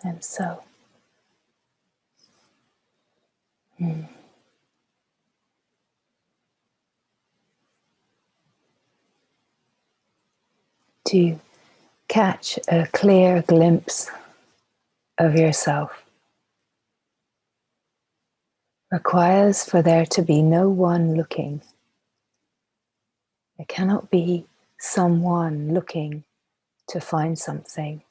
And so, to catch a clear glimpse of yourself requires for there to be no one looking. There cannot be someone looking to find something.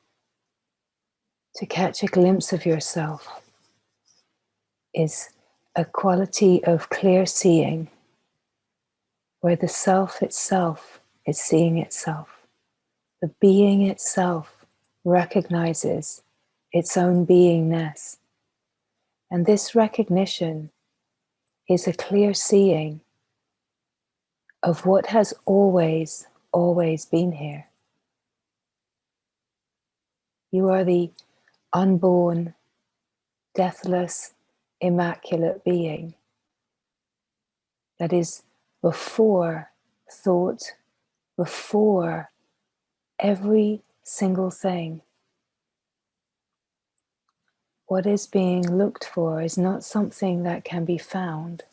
To catch a glimpse of yourself is a quality of clear seeing, where the self itself is seeing itself. The being itself recognizes its own beingness. And this recognition is a clear seeing of what has always, always been here. You are the unborn, deathless, immaculate being that is before thought, before every single thing. What is being looked for is not something that can be found.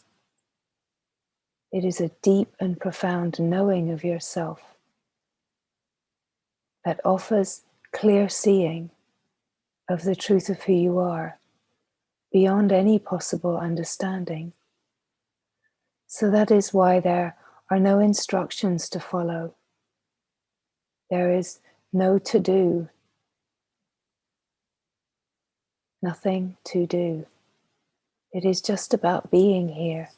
It is a deep and profound knowing of yourself that offers clear seeing of the truth of who you are beyond any possible understanding. So that is why there are no instructions to follow. There is no to do, nothing to do. It is just about being here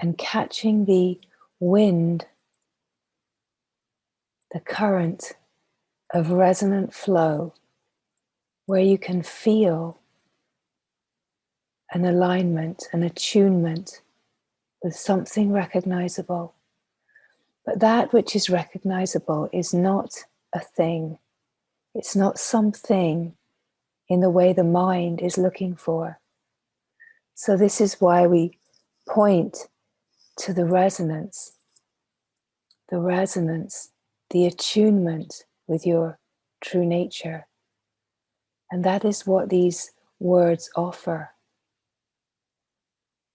and catching the wind, the current of resonant flow, where you can feel an alignment, an attunement with something recognizable. But that which is recognizable is not a thing. It's not something in the way the mind is looking for. So this is why we point to the resonance, the attunement with your true nature. And that is what these words offer.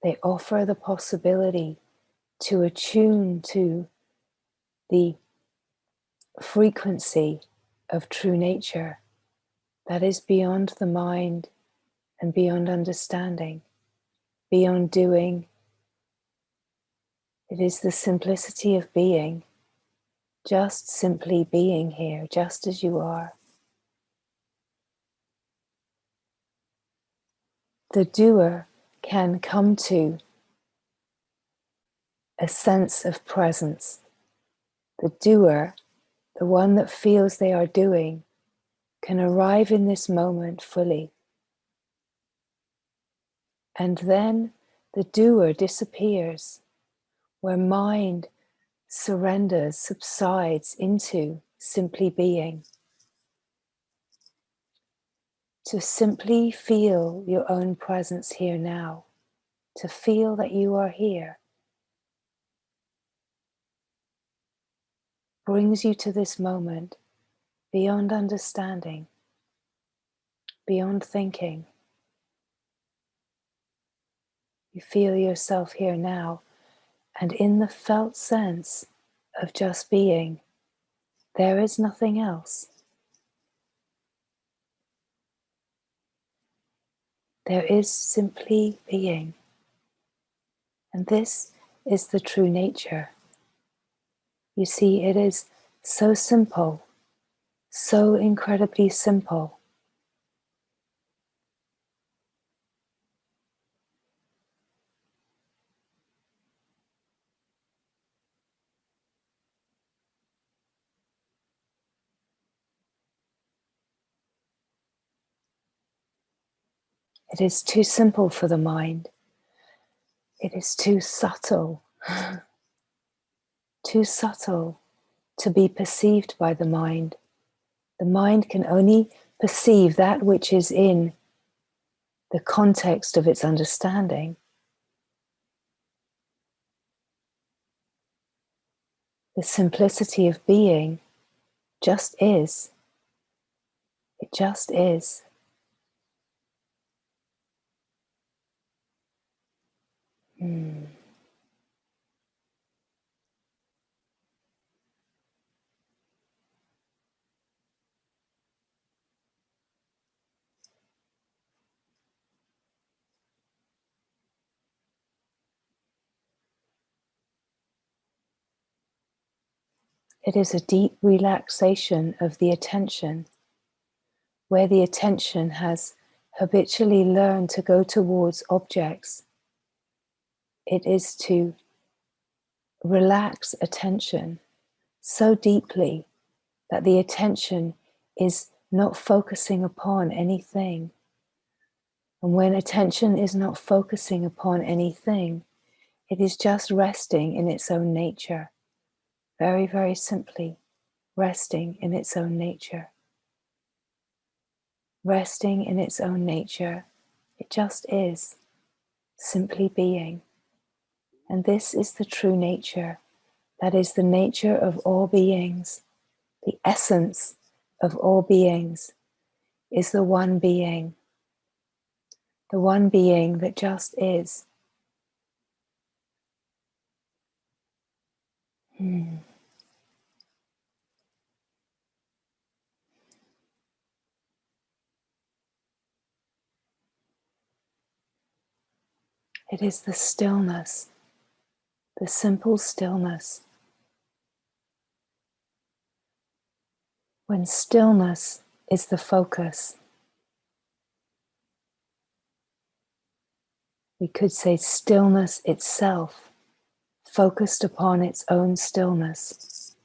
They offer the possibility to attune to the frequency of true nature that is beyond the mind and beyond understanding, beyond doing. It is the simplicity of being, just simply being here, just as you are. The doer can come to a sense of presence. The doer, the one that feels they are doing, can arrive in this moment fully. And then the doer disappears, where mind surrenders, subsides into simply being. To simply feel your own presence here now, to feel that you are here, brings you to this moment beyond understanding, beyond thinking. You feel yourself here now, and in the felt sense of just being, there is nothing else. There is simply being. And this is the true nature. You see, it is so simple, so incredibly simple. It is too simple for the mind. It is too subtle to be perceived by the mind. The mind can only perceive that which is in the context of its understanding. The simplicity of being just is. It just is. It is a deep relaxation of the attention, where the attention has habitually learned to go towards objects. It is to relax attention so deeply that the attention is not focusing upon anything. And when attention is not focusing upon anything, it is just resting in its own nature. Very, very simply, resting in its own nature. Resting in its own nature, it just is, simply being. And this is the true nature. That is the nature of all beings. The essence of all beings is the one being. The one being that just is. It is the stillness, the simple stillness. When stillness is the focus, we could say stillness itself, focused upon its own stillness.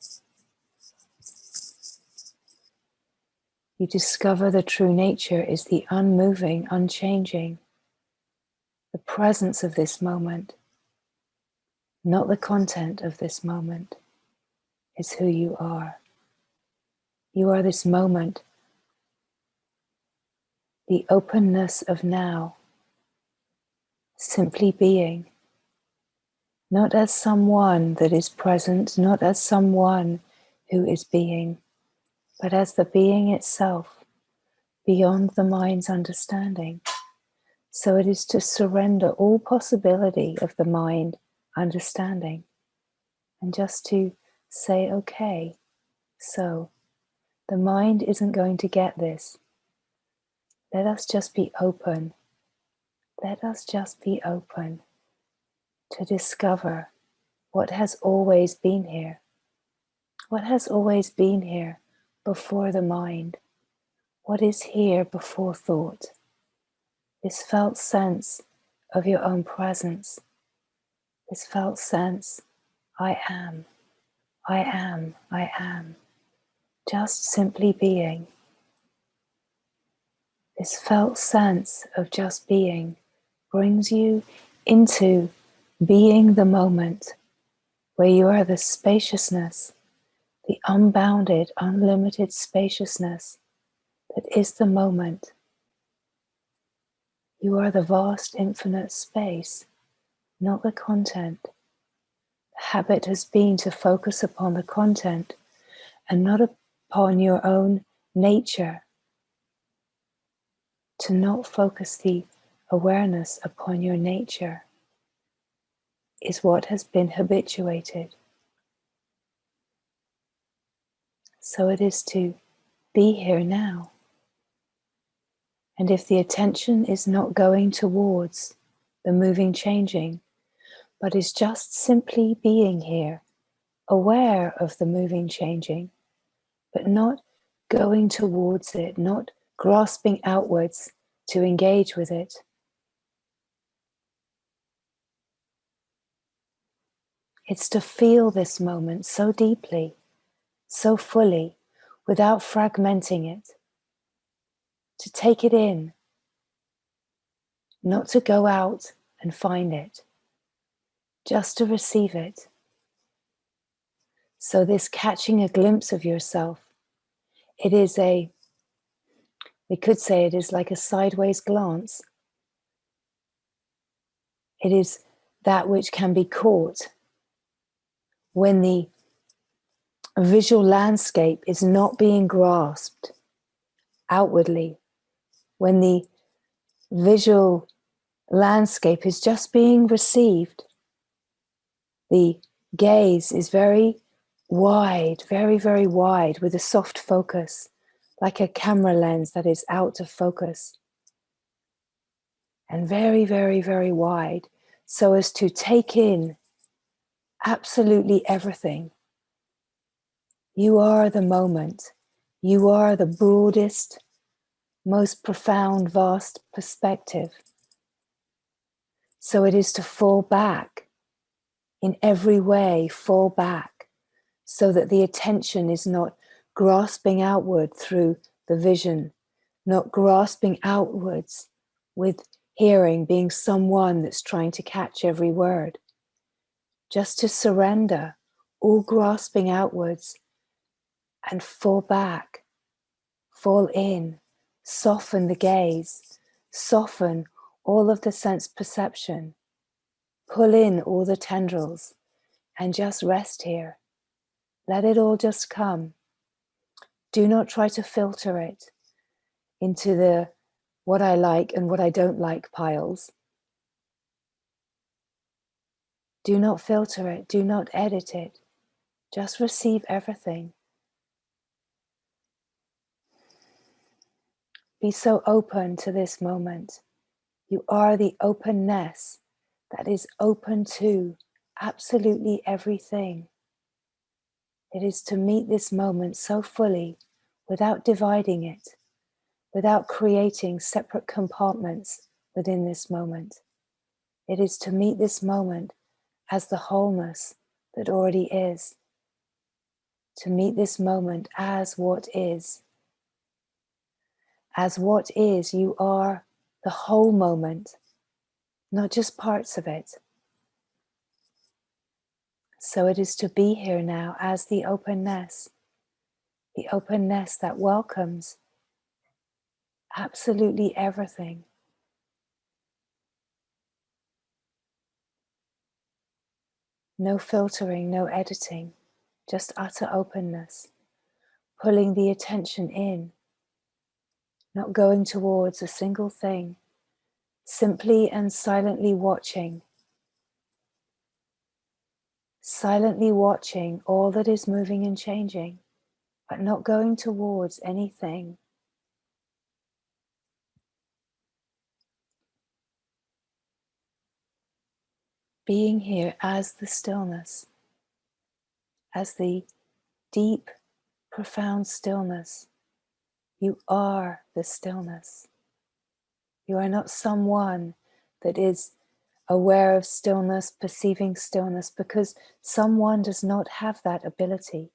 You discover the true nature is the unmoving, unchanging, the presence of this moment, not the content of this moment, is who you are. You are this moment, the openness of now, simply being, not as someone that is present, not as someone who is being, but as the being itself, beyond the mind's understanding. So it is to surrender all possibility of the mind understanding and just to say, okay, so the mind isn't going to get this. Let us just be open. Let us just be open to discover what has always been here. What has always been here before the mind? What is here before thought? This felt sense of your own presence. This felt sense, I am, I am, I am. Just simply being. This felt sense of just being brings you into being the moment, where you are the spaciousness, the unbounded, unlimited spaciousness that is the moment. You are the vast, infinite space, not the content. The habit has been to focus upon the content and not upon your own nature, to not focus the awareness upon your nature is what has been habituated. So it is to be here now. And if the attention is not going towards the moving, changing, but is just simply being here, aware of the moving, changing, but not going towards it, not grasping outwards to engage with it, it's to feel this moment so deeply, so fully, without fragmenting it, to take it in, not to go out and find it, just to receive it. So this catching a glimpse of yourself, we could say it is like a sideways glance. It is that which can be caught when the visual landscape is not being grasped outwardly, when the visual landscape is just being received. The gaze is very wide, very, very wide, with a soft focus, like a camera lens that is out of focus. And very, very, very wide, so as to take in absolutely everything. You are the moment. You are the broadest, most profound, vast perspective. So it is to fall back in every way, fall back, so that the attention is not grasping outward through the vision, not grasping outwards with hearing, being someone that's trying to catch every word. Just to surrender all grasping outwards and fall back, fall in, soften the gaze, soften all of the sense perception, pull in all the tendrils and just rest here. Let it all just come. Do not try to filter it into the what I like and what I don't like piles. Do not filter it. Do not edit it. Just receive everything. Be so open to this moment. You are the openness that is open to absolutely everything. It is to meet this moment so fully without dividing it, without creating separate compartments within this moment. It is to meet this moment as the wholeness that already is. To meet this moment as what is. As what is, you are the whole moment, not just parts of it. So it is to be here now as the openness that welcomes absolutely everything. No filtering, no editing, just utter openness, pulling the attention in, not going towards a single thing, simply and silently watching all that is moving and changing, but not going towards anything. Being here as the stillness, as the deep, profound stillness. You are the stillness. You are not someone that is aware of stillness, perceiving stillness, because someone does not have that ability.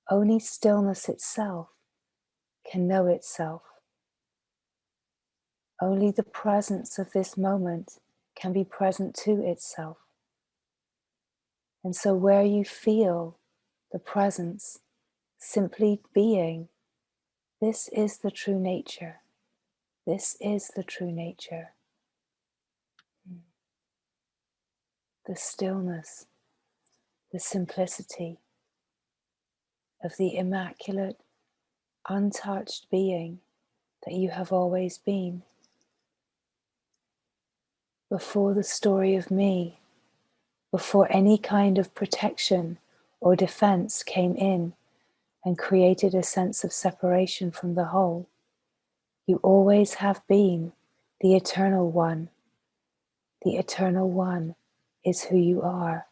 Only stillness itself can know itself. Only the presence of this moment can be present to itself. And so where you feel the presence, simply being, this is the true nature. This is the true nature. The stillness, the simplicity of the immaculate, untouched being that you have always been. Before the story of me, before any kind of protection or defense came in and created a sense of separation from the whole, you always have been the eternal one. The eternal one is who you are.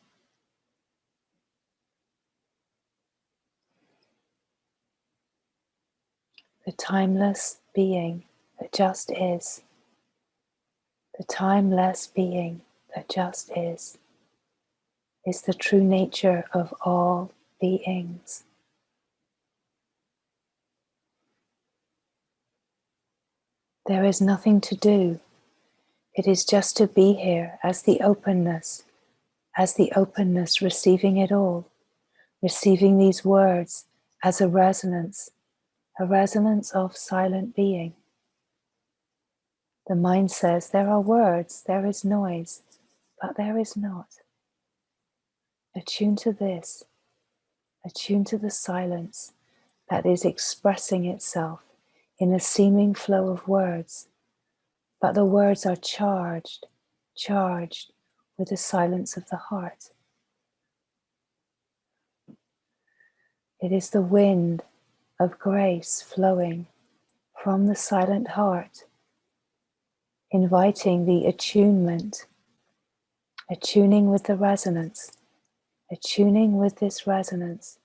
The timeless being that just is. The timeless being that just is the true nature of all beings. There is nothing to do. It is just to be here as the openness, receiving it all, receiving these words as a resonance of silent being. The mind says there are words, there is noise, but there is not. Attune to this, attune to the silence that is expressing itself in a seeming flow of words, but the words are charged with the silence of the heart. It is the wind of grace flowing from the silent heart, inviting the attunement, attuning with the resonance, attuning with this resonance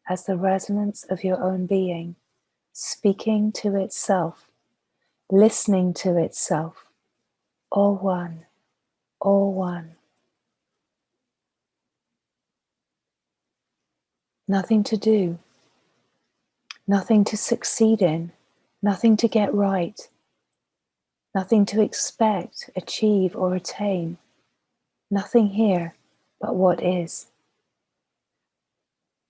as the resonance of your own being, speaking to itself, listening to itself, all one, all one. Nothing to do, nothing to succeed in, nothing to get right, nothing to expect, achieve, or attain. Nothing here but what is.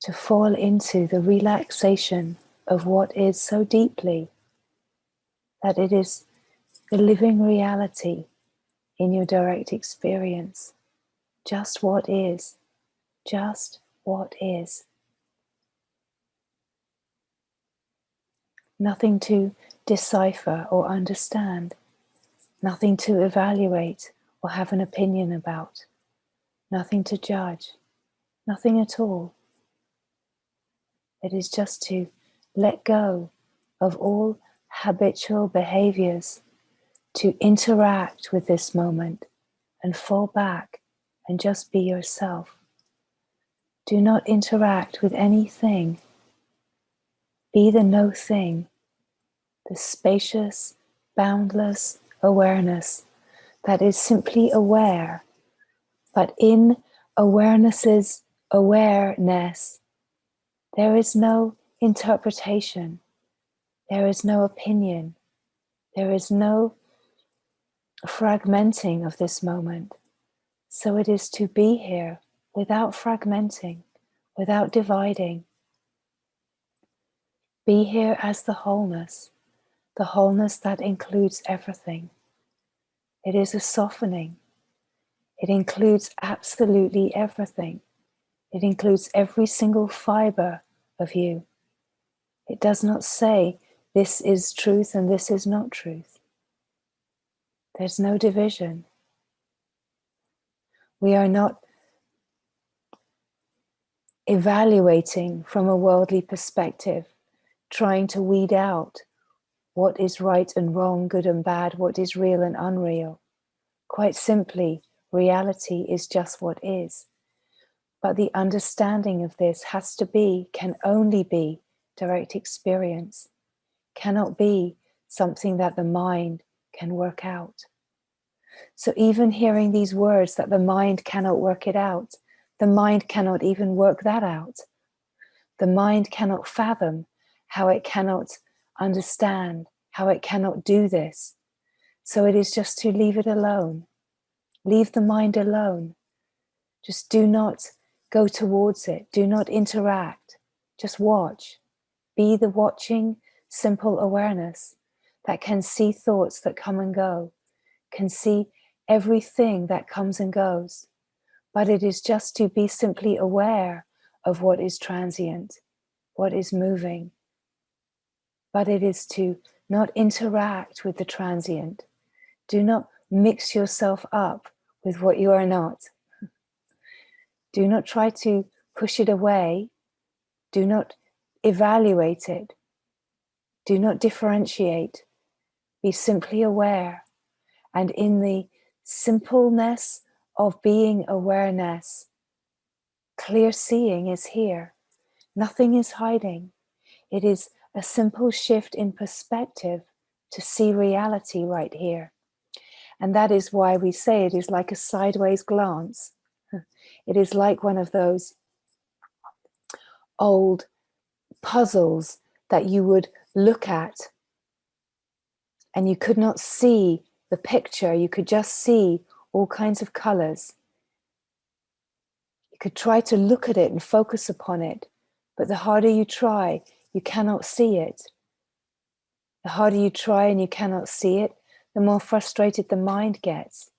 To fall into the relaxation of what is so deeply that it is the living reality in your direct experience. Just what is. Just what is. Nothing to decipher or understand. Nothing to evaluate or have an opinion about. Nothing to judge. Nothing at all. It is just to let go of all habitual behaviors, to interact with this moment and fall back and just be yourself. Do not interact with anything. Be the no thing, the spacious, boundless awareness that is simply aware, but in awareness's awareness, there is no interpretation, there is no opinion, there is no fragmenting of this moment. So it is to be here without fragmenting, without dividing. Be here as the wholeness that includes everything. It is a softening. It includes absolutely everything. It includes every single fiber of you. It does not say this is truth and this is not truth. There's no division. We are not evaluating from a worldly perspective, trying to weed out what is right and wrong, good and bad, what is real and unreal. Quite simply, reality is just what is. But the understanding of this can only be direct experience, cannot be something that the mind can work out. So even hearing these words that the mind cannot work it out, the mind cannot even work that out. The mind cannot fathom how it cannot understand, how it cannot do this. So it is just to leave it alone. Leave the mind alone. Just do not go towards it. Do not interact. Just watch. Be the watching, simple awareness that can see thoughts that come and go, can see everything that comes and goes. But it is just to be simply aware of what is transient, what is moving. But it is to not interact with the transient. Do not mix yourself up with what you are not. Do not try to push it away. Do not evaluate it. Do not differentiate. Be simply aware. And in the simpleness of being awareness, clear seeing is here. Nothing is hiding. It is a simple shift in perspective to see reality right here. And that is why we say it is like a sideways glance. It is like one of those old puzzles that you would look at and you could not see the picture. You could just see all kinds of colors. You could try to look at it and focus upon it, but the harder you try, you cannot see it. The harder you try and you cannot see it, the more frustrated the mind gets.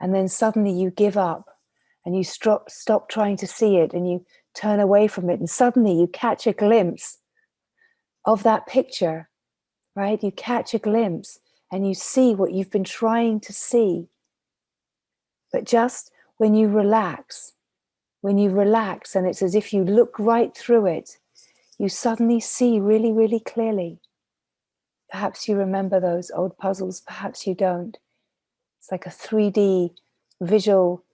And then suddenly you give up and you stop trying to see it and you turn away from it, and suddenly you catch a glimpse of that picture, right? You catch a glimpse and you see what you've been trying to see. But just when you relax and it's as if you look right through it, you suddenly see really, really clearly. Perhaps you remember those old puzzles, perhaps you don't. It's like a 3D visual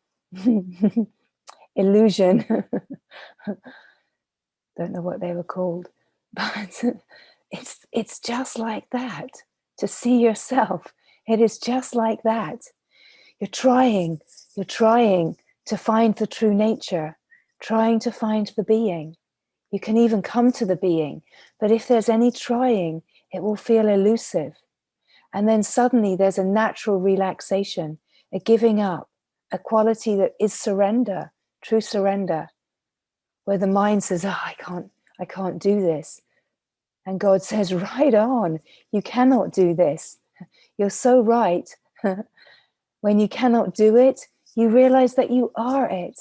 illusion. Don't know what they were called, but it's just like that. To see yourself, it is just like that. You're trying to find the true nature, trying to find the being. You can even come to the being, but if there's any trying, it will feel elusive. And then suddenly there's a natural relaxation, a giving up, a quality that is surrender, true surrender, where the mind says, oh, I can't do this. And God says, right on, you cannot do this. You're so right. When you cannot do it, you realize that you are it.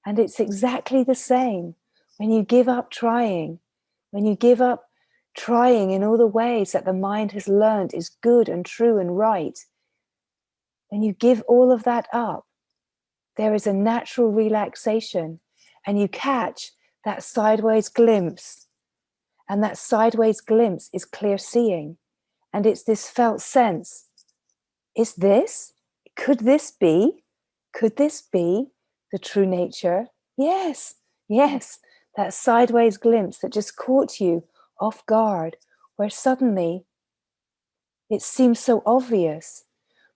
And it's exactly the same. When you give up trying, when you give up trying in all the ways that the mind has learned is good and true and right, when you give all of that up, there is a natural relaxation, and you catch that sideways glimpse. And that sideways glimpse is clear seeing. And it's this felt sense. Is this? Could this be? Could this be the true nature? Yes, yes. That sideways glimpse that just caught you off guard, where suddenly it seems so obvious.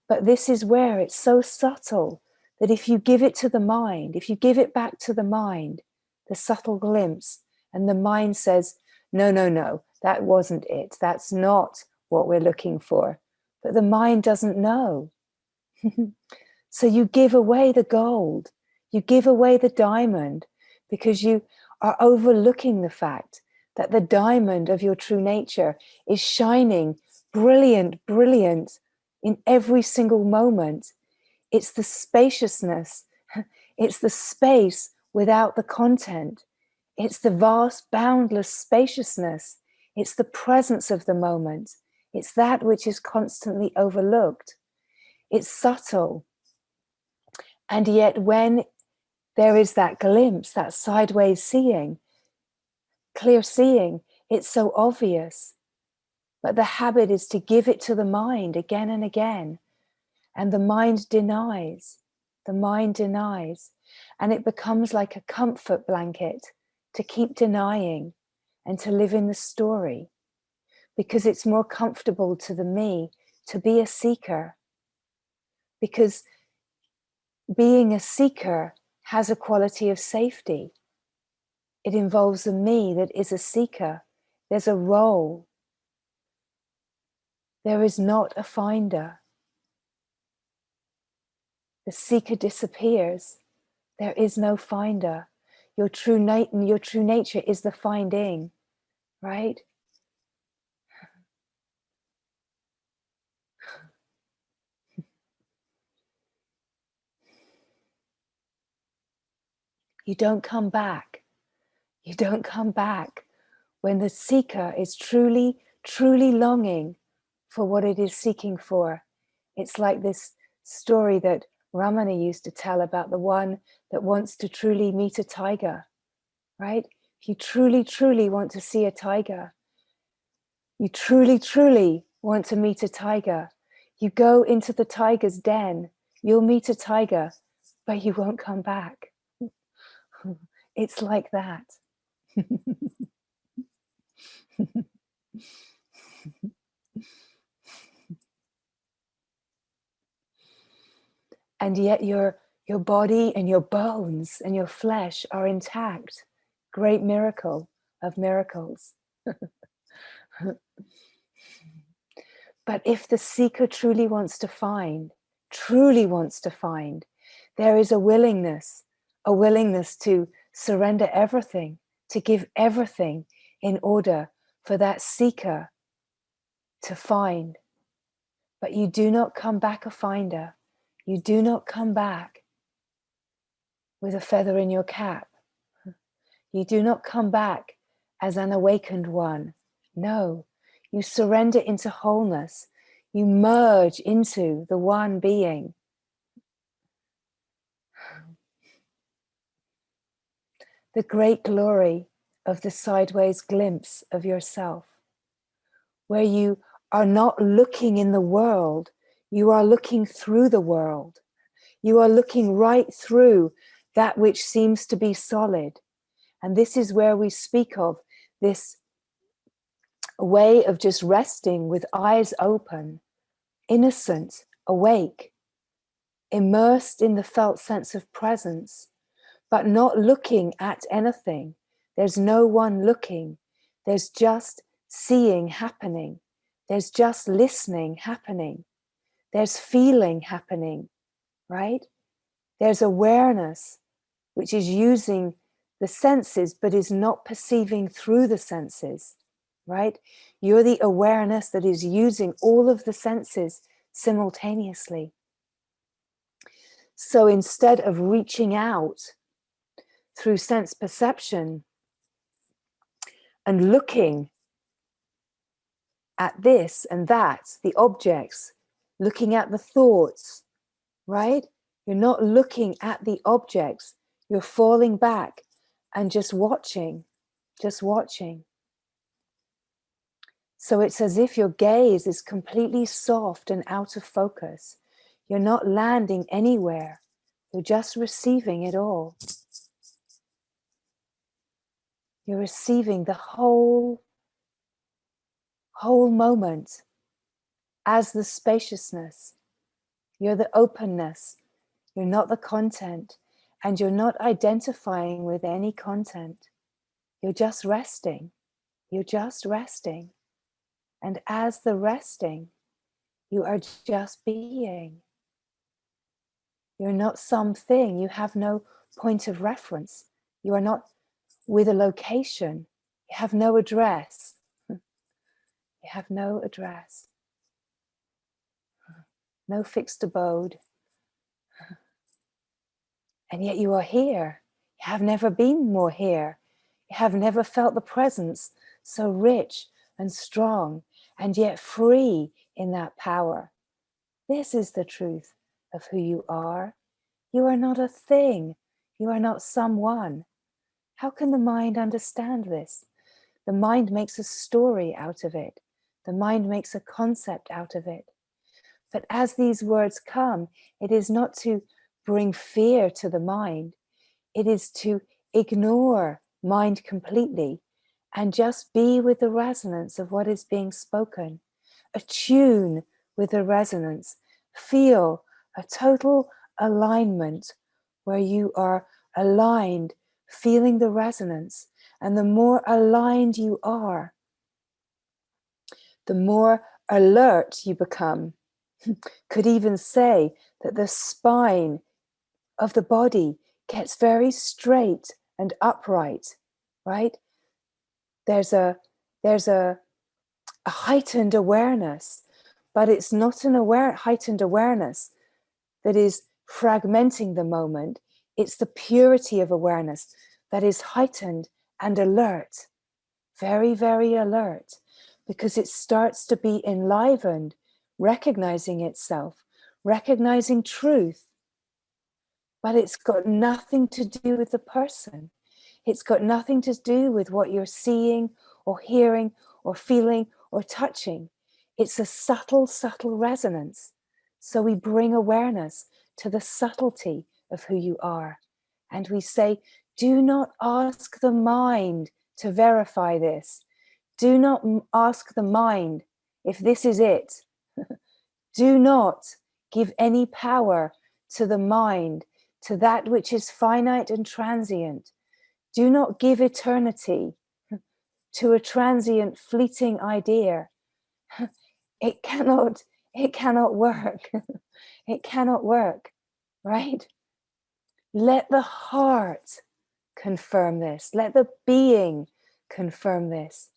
But this is where it's so subtle that if you give it to the mind, if you give it back to the mind, the subtle glimpse, and the mind says, no, no, no, that wasn't it. That's not what we're looking for. But the mind doesn't know. So you give away the gold, you give away the diamond, because you are overlooking the fact that the diamond of your true nature is shining brilliant, brilliant in every single moment. It's the spaciousness, it's the space without the content, it's the vast, boundless spaciousness, it's the presence of the moment, it's that which is constantly overlooked. It's subtle. And yet when there is that glimpse, that sideways seeing, clear seeing, it's so obvious. But the habit is to give it to the mind again and again. And the mind denies. The mind denies. And it becomes like a comfort blanket to keep denying and to live in the story. Because it's more comfortable to the me to be a seeker. Because being a seeker has a quality of safety. It involves a me that is a seeker. There's a role. There is not a finder. The seeker disappears. There is no finder. Your true nature is the finding, right? You don't come back. You don't come back when the seeker is truly, truly longing for what it is seeking for. It's like this story that Ramana used to tell about the one that wants to truly meet a tiger, right? If you truly, truly want to see a tiger, you truly, truly want to meet a tiger, you go into the tiger's den, you'll meet a tiger, but you won't come back. It's like that. And yet your body and your bones and your flesh are intact. Great miracle of miracles. But if the seeker truly wants to find, there is a willingness to surrender everything, to give everything in order for that seeker to find. But you do not come back a finder. You do not come back with a feather in your cap. You do not come back as an awakened one. No, you surrender into wholeness. You merge into the one being. The great glory of the sideways glimpse of yourself, where you are not looking in the world, you are looking through the world. You are looking right through that which seems to be solid, And this is where we speak of this way of just resting with eyes open, innocent, awake, immersed in the felt sense of presence, but not looking at anything. There's no one looking. There's just seeing happening. There's just listening happening. There's feeling happening, right? There's awareness, which is using the senses, but is not perceiving through the senses, right? You're the awareness that is using all of the senses simultaneously. So instead of reaching out through sense perception and looking at this and that, the objects, looking at the thoughts, right? You're not looking at the objects. You're falling back and just watching, just watching. So it's as if your gaze is completely soft and out of focus. You're not landing anywhere. You're just receiving it all. You're receiving the whole moment as the spaciousness. You're the openness. You're not the content. And you're not identifying with any content. You're just resting. You're just resting. And as the resting, you are just being. You're not something. You have no point of reference. You are not with a location. You have no address. You have no address. No fixed abode. And yet you are here. You have never been more here. You have never felt the presence so rich and strong and yet free in that power. This is the truth of who you are. You are not a thing. You are not someone. How can the mind understand this? The mind makes a story out of it. The mind makes a concept out of it. But as these words come, it is not to bring fear to the mind. It is to ignore mind completely and just be with the resonance of what is being spoken. Attune with the resonance. Feel a total alignment where you are aligned, feeling the resonance. And the more aligned you are, the more alert you become. Could even say that the spine of the body gets very straight and upright, right? There's a heightened awareness, but it's not an heightened awareness that is fragmenting the moment. It's the purity of awareness that is heightened and alert, very, very alert, because it starts to be enlivened, recognizing itself, recognizing truth. But it's got nothing to do with the person. It's got nothing to do with what you're seeing or hearing or feeling or touching. It's a subtle, subtle resonance. So we bring awareness to the subtlety of who you are. And we say, do not ask the mind to verify this. Do not ask the mind if this is it. Do not give any power to the mind, to that which is finite and transient. Do not give eternity to a transient, fleeting idea. It cannot work. It cannot work, right? Let the heart confirm this. Let the being confirm this.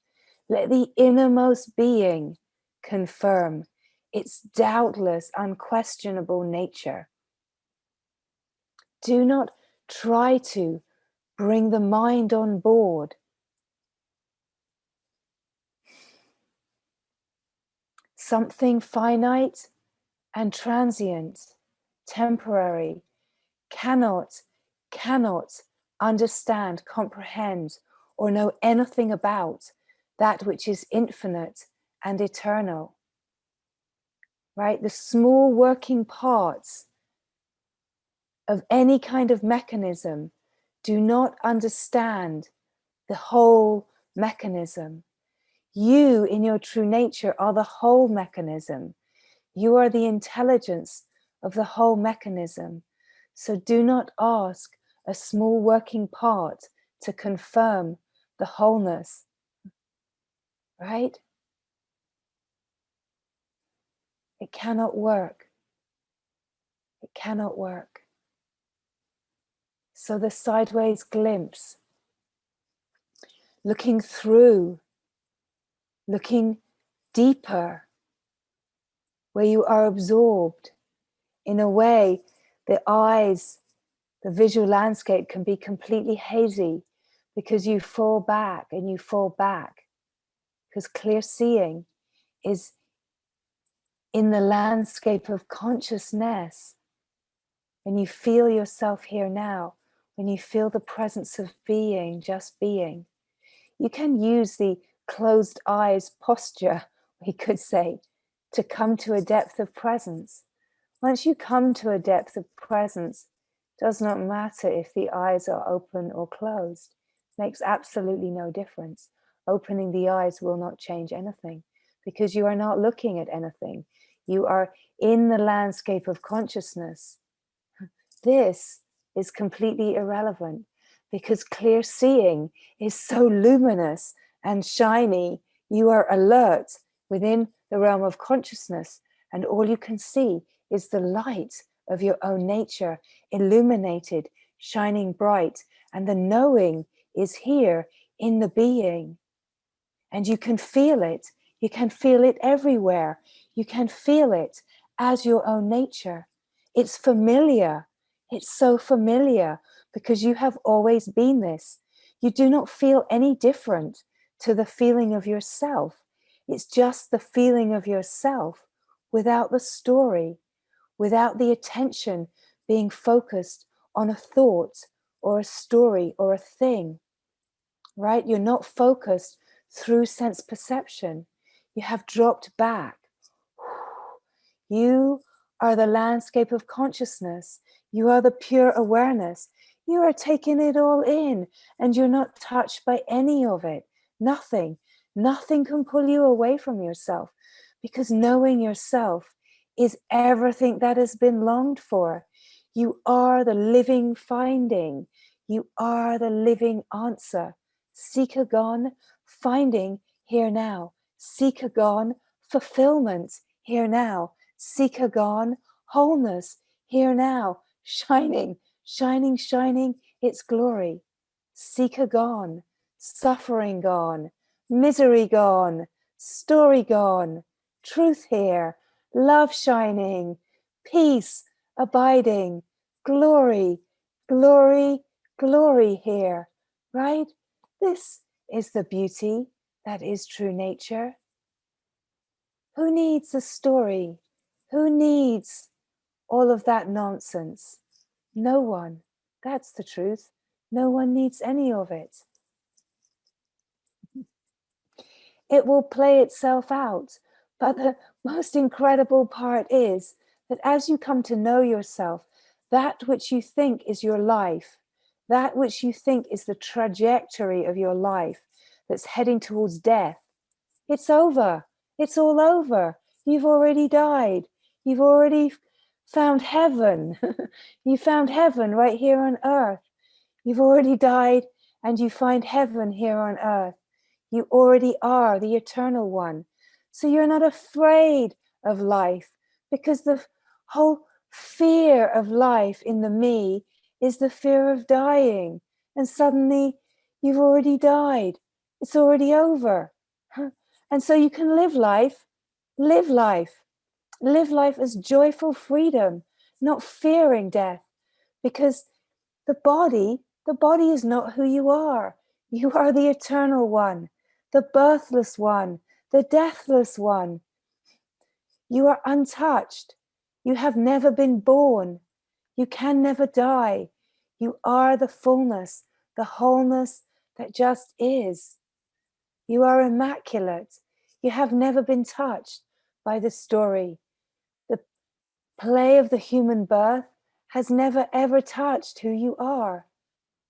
Let the innermost being confirm its doubtless, unquestionable nature. Do not try to bring the mind on board. Something finite and transient, temporary, cannot understand, comprehend, or know anything about that which is infinite and eternal. Right? The small working parts of any kind of mechanism do not understand the whole mechanism. You, in your true nature, are the whole mechanism. You are the intelligence of the whole mechanism. So do not ask a small working part to confirm the wholeness, right? It cannot work. It cannot work. So the sideways glimpse, looking through, looking deeper, where you are absorbed in a way, the eyes, the visual landscape can be completely hazy because you fall back and you fall back, because clear seeing is in the landscape of consciousness. When you feel yourself here now, when you feel the presence of being, just being, you can use the closed eyes posture, we could say, to come to a depth of presence. Once you come to a depth of presence, it does not matter if the eyes are open or closed. It makes absolutely no difference. Opening the eyes will not change anything because you are not looking at anything. You are in the landscape of consciousness. This is completely irrelevant because clear seeing is so luminous and shiny. You are alert within the realm of consciousness, and all you can see is the light of your own nature, illuminated, shining bright, and the knowing is here in the being. And you can feel it. You can feel it everywhere. You can feel it as your own nature. It's familiar. It's so familiar because you have always been this. You do not feel any different to the feeling of yourself. It's just the feeling of yourself without the story, without the attention being focused on a thought or a story or a thing, right? You're not focused through sense perception. You have dropped back. You are the landscape of consciousness. You are the pure awareness. You are taking it all in and you're not touched by any of it. Nothing can pull you away from yourself because knowing yourself is everything that has been longed for. You are the living finding. You are the living answer. Seeker gone, finding here now. Seeker gone, fulfillment here now. Seeker gone, wholeness here now. Shining, shining, shining its glory. Seeker gone, suffering gone, misery gone, story gone, truth here, love shining, peace abiding, glory, glory, glory here, right? This is the beauty that is true nature. Who needs a story? Who needs all of that nonsense? No one. That's the truth. No one needs any of it. It will play itself out. But the most incredible part is that as you come to know yourself, that which you think is your life, that which you think is the trajectory of your life that's heading towards death, it's over. It's all over. You've already died. You've already found heaven. You found heaven right here on earth. You've already died and you find heaven here on earth. You already are the eternal one. So you're not afraid of life because the whole fear of life in the me is the fear of dying. And suddenly you've already died. It's already over. And so you can live life as joyful freedom, not fearing death, because the body is not who you are. You are the eternal one, the birthless one, the deathless one. You are untouched. You have never been born. You can never die. You are the fullness, the wholeness that just is. You are immaculate. You have never been touched by the story. The play of the human birth has never ever touched who you are.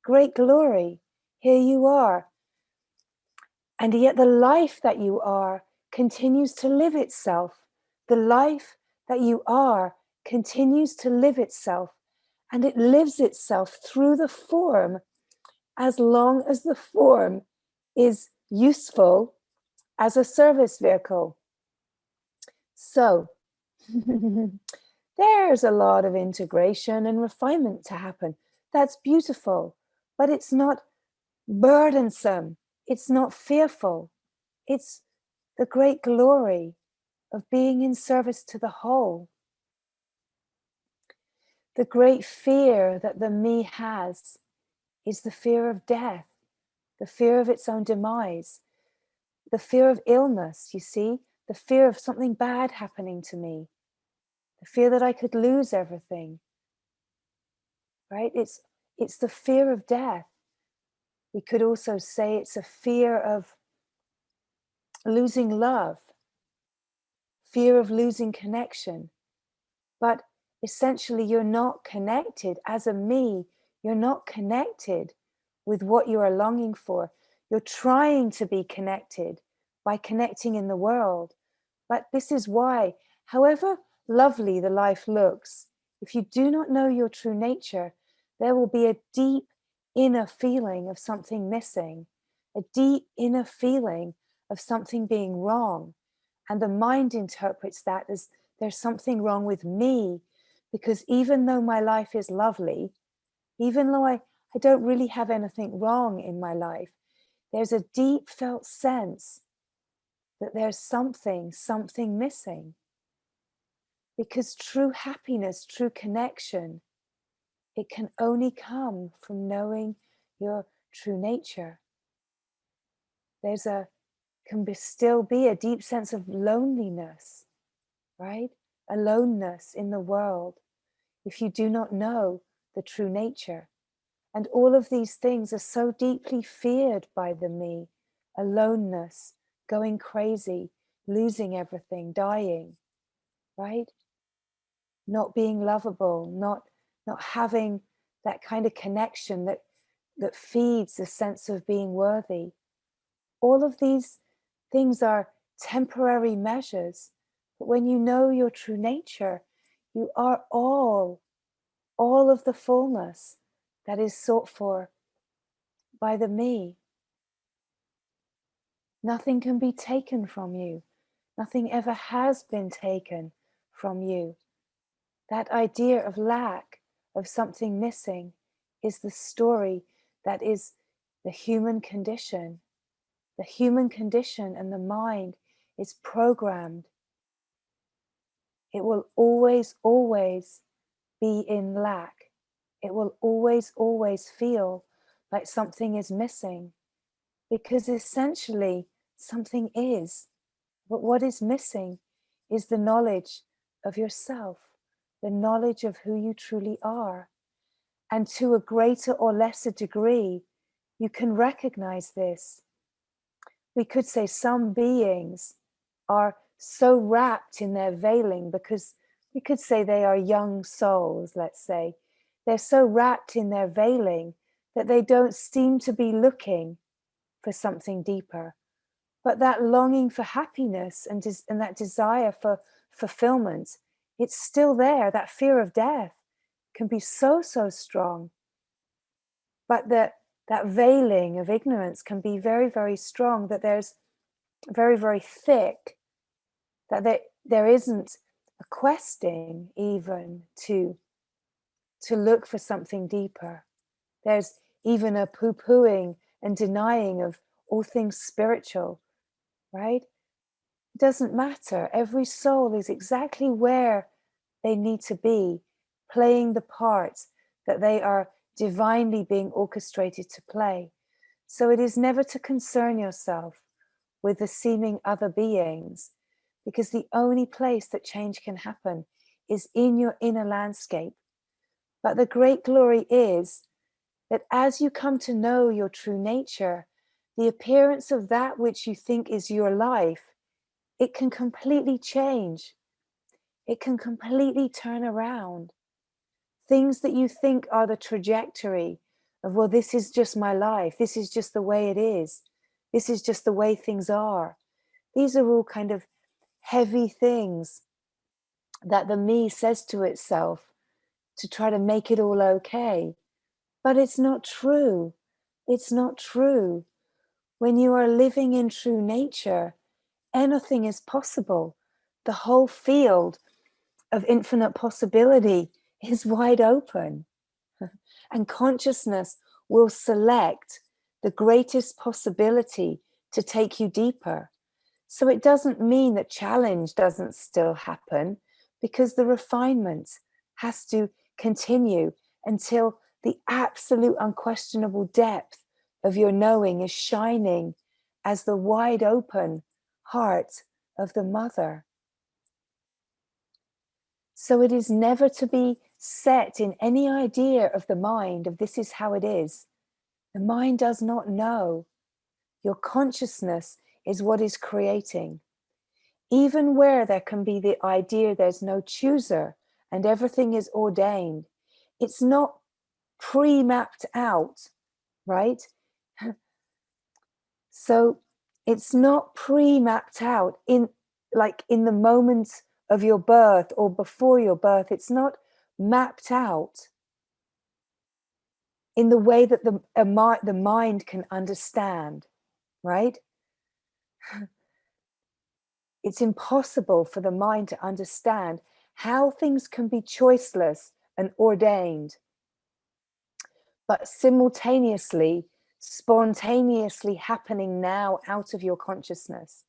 Great glory, here you are. And yet the life that you are continues to live itself. The life that you are continues to live itself, and it lives itself through the form as long as the form is useful as a service vehicle. So there's a lot of integration and refinement to happen. That's beautiful, but it's not burdensome. It's not fearful. It's the great glory of being in service to the whole. The great fear that the me has is the fear of death, the fear of its own demise, the fear of illness, you see, the fear of something bad happening to me, the fear that I could lose everything, right? It's the fear of death. We could also say it's a fear of losing love, fear of losing connection. But essentially, you're not connected as a me. You're not connected with what you are longing for. You're trying to be connected by connecting in the world. But this is why, however lovely the life looks, if you do not know your true nature, there will be a deep inner feeling of something missing, a deep inner feeling of something being wrong. And the mind interprets that as there's something wrong with me, because even though my life is lovely, even though I don't really have anything wrong in my life, there's a deep felt sense that there's something missing. Because true happiness, true connection, it can only come from knowing your true nature. Still be a deep sense of loneliness, right? Aloneness in the world if you do not know the true nature. And all of these things are so deeply feared by the me. Aloneness, going crazy, losing everything, dying, right? Not being lovable, not having that kind of connection that feeds the sense of being worthy. All of these things are temporary measures, but when you know your true nature, you are all of the fullness that is sought for by the me. Nothing can be taken from you. Nothing ever has been taken from you. That idea of lack, of something missing, is the story that is the human condition. The human condition and the mind is programmed. It will always, always be in lack. It will always, always feel like something is missing, because essentially something is. But what is missing is the knowledge of yourself, the knowledge of who you truly are. And to a greater or lesser degree, you can recognize this. We could say some beings are so wrapped in their veiling, because we could say they are young souls, let's say. They're so wrapped in their veiling that they don't seem to be looking for something deeper. But that longing for happiness and that desire for fulfillment, it's still there. That fear of death can be so strong. But that veiling of ignorance can be very, very strong, that there's very, very thick, that there isn't a questing even to look for something deeper. There's even a poo-pooing and denying of all things spiritual, right? It doesn't matter. Every soul is exactly where they need to be, playing the parts that they are divinely being orchestrated to play. So it is never to concern yourself with the seeming other beings, because the only place that change can happen is in your inner landscape. But the great glory is that as you come to know your true nature, the appearance of that which you think is your life, it can completely change. It can completely turn around. Things that you think are the trajectory of, well, this is just my life. This is just the way it is. This is just the way things are. These are all kind of heavy things that the me says to itself to try to make it all okay. But it's not true. It's not true. When you are living in true nature, anything is possible. The whole field of infinite possibility is wide open. And consciousness will select the greatest possibility to take you deeper. So it doesn't mean that challenge doesn't still happen, because the refinement has to continue until the absolute unquestionable depth of your knowing is shining as the wide open heart of the mother. So it is never to be set in any idea of the mind of this is how it is. The mind does not know. Your consciousness is what is creating. Even where there can be the idea there's no chooser and everything is ordained, it's not pre-mapped out, right? So it's not pre-mapped out in the moment of your birth or before your birth. It's not mapped out in the way that the mind can understand, right? It's impossible for the mind to understand how things can be choiceless and ordained, but simultaneously, spontaneously happening now out of your consciousness.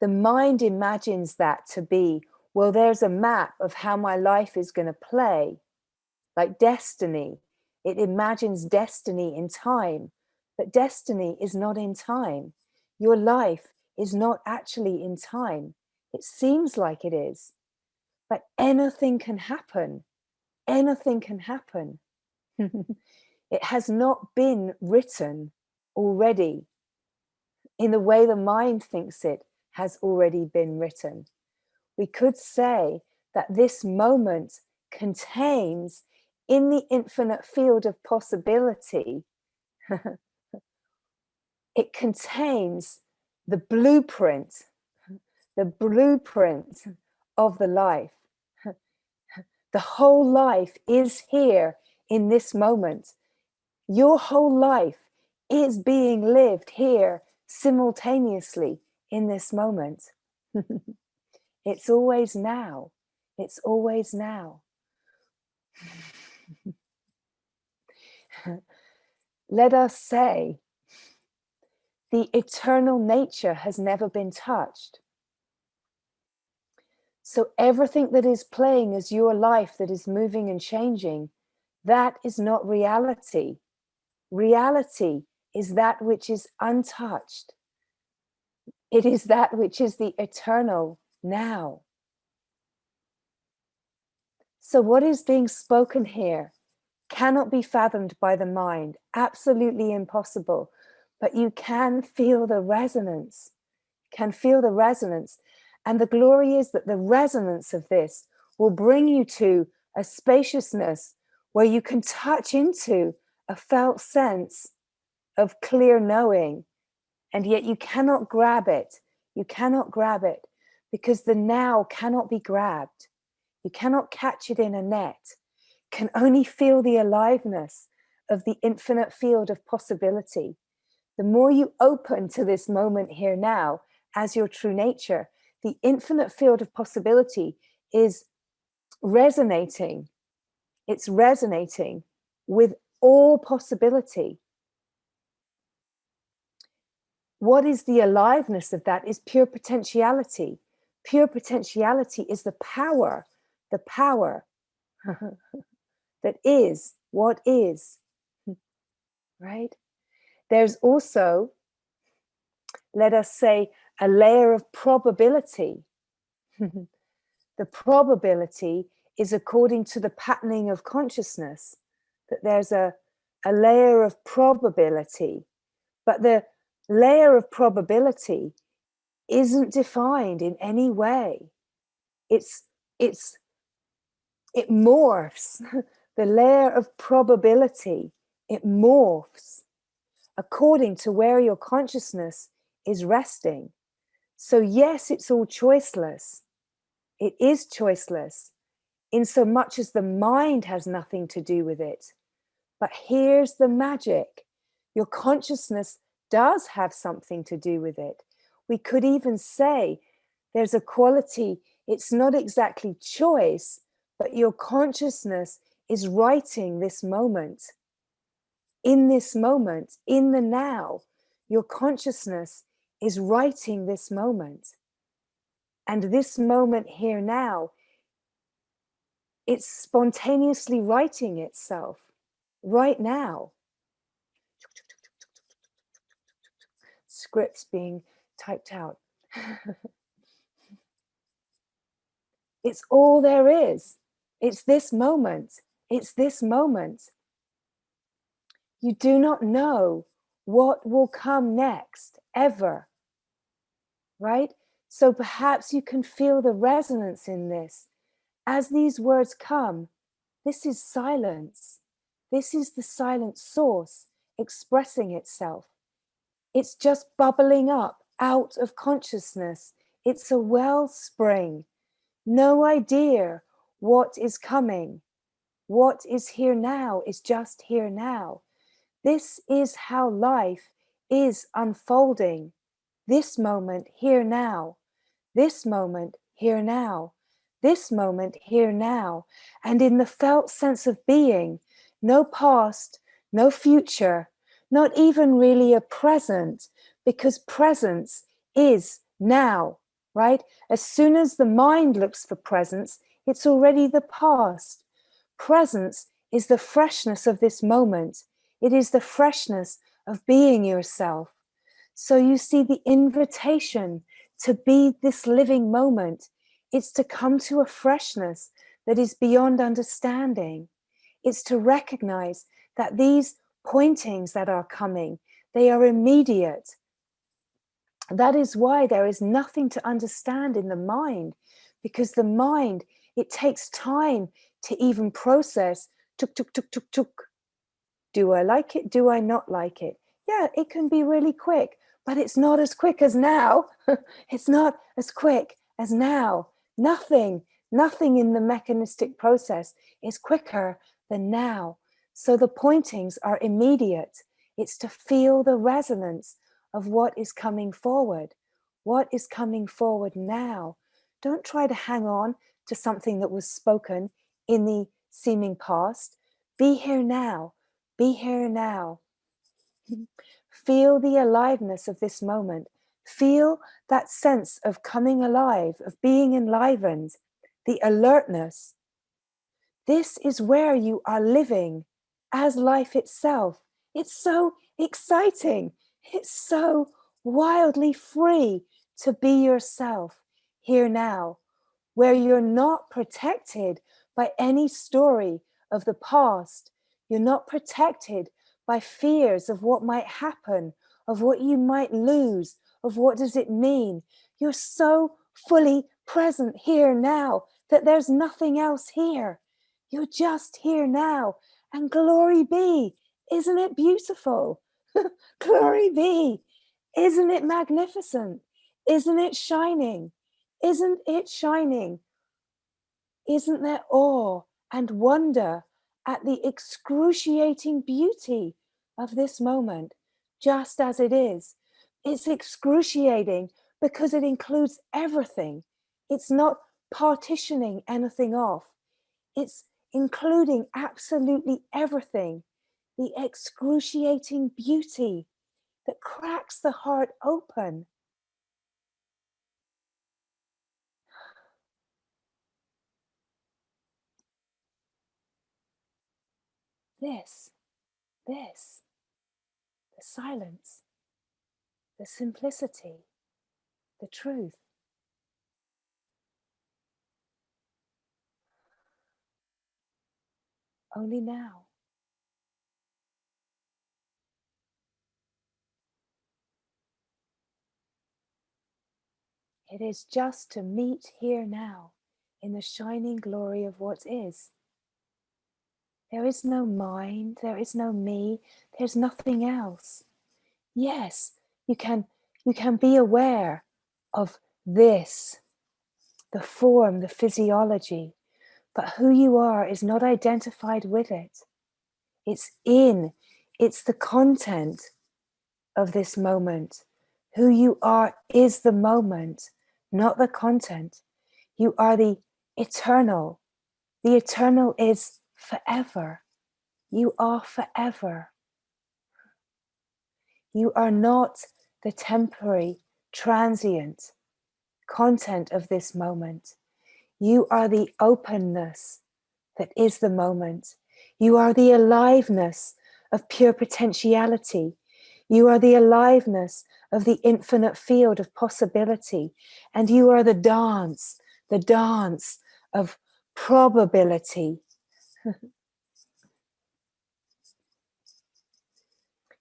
The mind imagines that to be, well, there's a map of how my life is going to play, like destiny. It imagines destiny in time, but destiny is not in time. Your life is not actually in time. It seems like it is, but anything can happen. Anything can happen. It has not been written already in the way the mind thinks it has already been written. We could say that this moment contains, in the infinite field of possibility, it contains the blueprint of the life. The whole life is here in this moment. Your whole life is being lived here simultaneously in this moment. It's always now. It's always now. Let us say, the eternal nature has never been touched. So everything that is playing as your life that is moving and changing, that is not reality. Reality is that which is untouched. It is that which is the eternal now. So what is being spoken here cannot be fathomed by the mind, absolutely impossible, but you can feel the resonance, And the glory is that the resonance of this will bring you to a spaciousness where you can touch into a felt sense of clear knowing, and yet you cannot grab it. You cannot grab it because the now cannot be grabbed. You cannot catch it in a net. Can only feel the aliveness of the infinite field of possibility. The more you open to this moment here now as your true nature, the infinite field of possibility is resonating. It's resonating with all possibility. What is the aliveness of that is pure potentiality. Pure potentiality is the power that is what is, right? There's also, let us say, a layer of probability. The probability is according to the patterning of consciousness, that there's a layer of probability, but the layer of probability isn't defined in any way. It morphs the layer of probability, it morphs according to where your consciousness is resting. So yes, it's all choiceless. It is choiceless in so much as the mind has nothing to do with it. But here's the magic. Your consciousness does have something to do with it. We could even say there's a quality, it's not exactly choice, but your consciousness is writing this moment. In this moment, in the now, your consciousness is writing this moment. And this moment here now, it's spontaneously writing itself right now. Scripts being typed out. It's all there is. It's this moment. It's this moment. You do not know what will come next, ever. Right? So perhaps you can feel the resonance in this. As these words come, this is silence. This is the silent source expressing itself. It's just bubbling up out of consciousness. It's a wellspring. No idea what is coming. What is here now is just here now. This is how life is unfolding. This moment here now. This moment here now. This moment here now. And in the felt sense of being, no past, no future, not even really a present, because presence is now, right? As soon as the mind looks for presence, it's already the past. Presence is the freshness of this moment. It is the freshness of being yourself. So you see the invitation to be this living moment. It's to come to a freshness that is beyond understanding. It's to recognize that these pointings that are coming, they are immediate. That is why there is nothing to understand in the mind, because the mind, it takes time to even process. Tuk, tuk, tuk, tuk, tuk. Do I like it? Do I not like it? Yeah, it can be really quick, but it's not as quick as now. It's not as quick as now. Nothing in the mechanistic process is quicker than now. So the pointings are immediate. It's to feel the resonance of what is coming forward. What is coming forward now? Don't try to hang on to something that was spoken in the seeming past. Be here now. Be here now. Feel the aliveness of this moment. Feel that sense of coming alive, of being enlivened, the alertness. This is where you are living as life itself. It's so exciting. It's so wildly free to be yourself here now, where you're not protected by any story of the past. You're not protected by fears of what might happen, of what you might lose, of what does it mean. You're so fully present here now that there's nothing else here. You're just here now. And glory be. Isn't it beautiful? Glory be. Isn't it magnificent? Isn't it shining? Isn't it shining? Isn't there awe and wonder at the excruciating beauty of this moment, just as it is? It's excruciating because it includes everything. It's not partitioning anything off. It's including absolutely everything. The excruciating beauty that cracks the heart open. This, the silence, the simplicity, the truth. Only now. It is just to meet here now in the shining glory of what is. There is no mind, there is no me, there's nothing else. Yes, you can be aware of this, the form, the physiology, but who you are is not identified with it. It's the content of this moment. Who you are is the moment, not the content. You are the eternal. The eternal is forever. You are forever. You are not the temporary, transient content of this moment. You are the openness that is the moment. You are the aliveness of pure potentiality. You are the aliveness of the infinite field of possibility. And you are the dance of probability.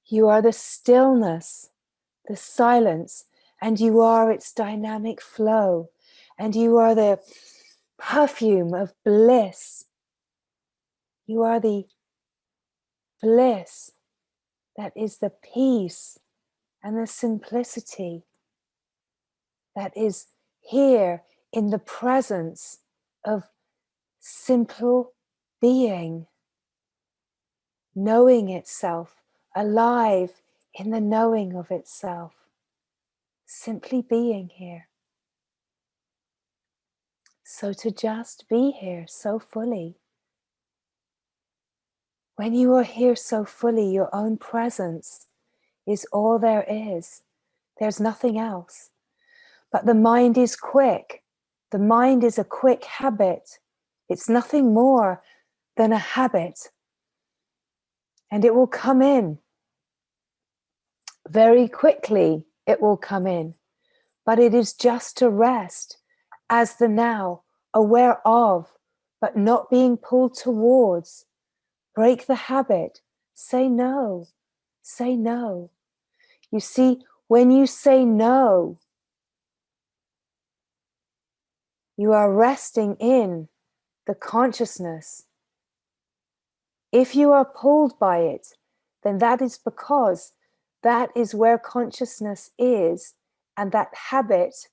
You are the stillness, the silence, and you are its dynamic flow. And you are the perfume of bliss. You are the bliss that is the peace and the simplicity that is here in the presence of simple being, knowing itself, alive in the knowing of itself, simply being here. So to just be here so fully. When you are here so fully, your own presence is all there is. There's nothing else. But the mind is quick. The mind is a quick habit. It's nothing more than a habit. And it will come in. Very quickly it will come in. But it is just to rest as the now, aware of, but not being pulled towards. Break the habit. Say no. Say no. You see, when you say no, you are resting in the consciousness. If you are pulled by it, then that is because that is where consciousness is, and that habit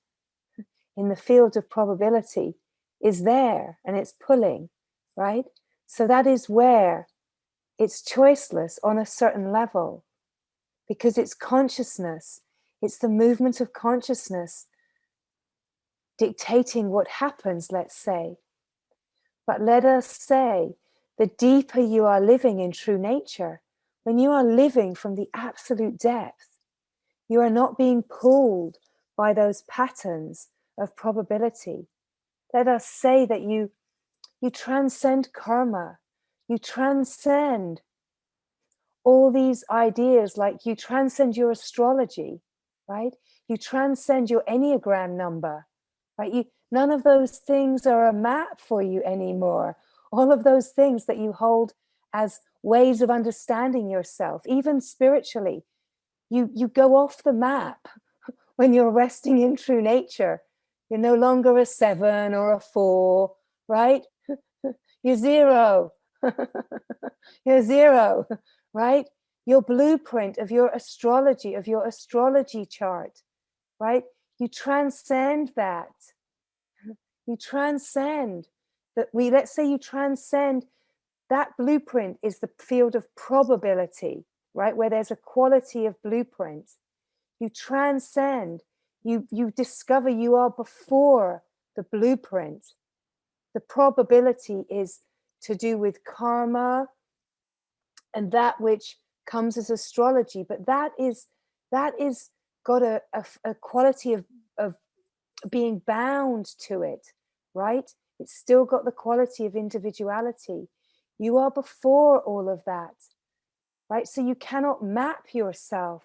in the field of probability is there and it's pulling, right? So that is where it's choiceless on a certain level, because it's consciousness, it's the movement of consciousness dictating what happens, let's say. But let us say, the deeper you are living in true nature, when you are living from the absolute depth, you are not being pulled by those patterns of probability. Let us say that you transcend karma, you transcend all these ideas, like you transcend your astrology, right? You transcend your Enneagram number, right? None of those things are a map for you anymore. All of those things that you hold as ways of understanding yourself, even spiritually, you go off the map when you're resting in true nature. You're no longer a 7 or a 4, right? You're 0. You're 0, right? Your blueprint of your astrology chart, right? You transcend that. You transcend that. Let's say you transcend that blueprint is the field of probability, right? Where there's a quality of blueprint. You transcend, you discover you are before the blueprint. The probability is to do with karma and that which comes as astrology, but that is got a quality of being bound to it, right? It's still got the quality of individuality. You are before all of that, right? So you cannot map yourself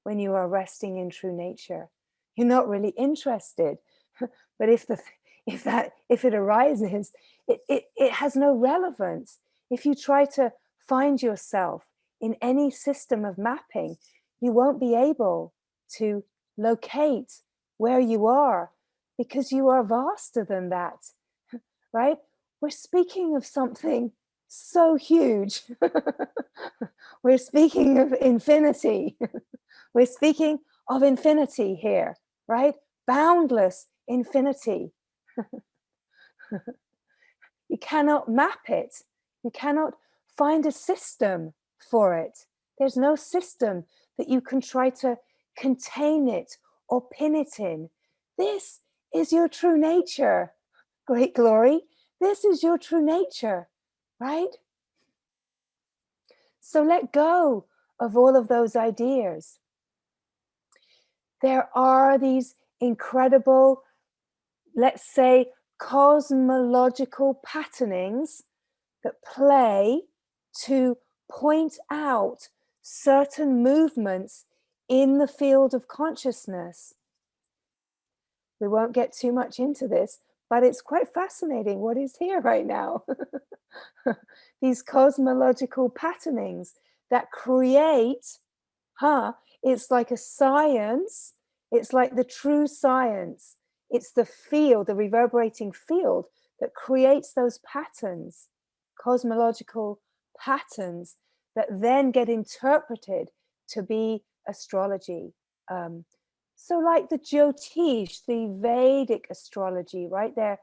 when you are resting in true nature. You're not really interested. But if it arises, it has no relevance. If you try to find yourself in any system of mapping, you won't be able to locate where you are, because you are vaster than that, right? We're speaking of something so huge. We're speaking of infinity. We're speaking of infinity here, right? Boundless infinity. You cannot map it. You cannot find a system for it. There's no system that you can try to contain it or pin it in. This is your true nature, great glory. This is your true nature, right? So let go of all of those ideas. There are these incredible, let's say, cosmological patternings that play to point out certain movements in the field of consciousness. We won't get too much into this, but it's quite fascinating what is here right now. These cosmological patternings that create, it's like a science, it's like the true science. It's the field, the reverberating field that creates those patterns, cosmological patterns that then get interpreted to be astrology. So like the Jyotish, the Vedic astrology, right? They're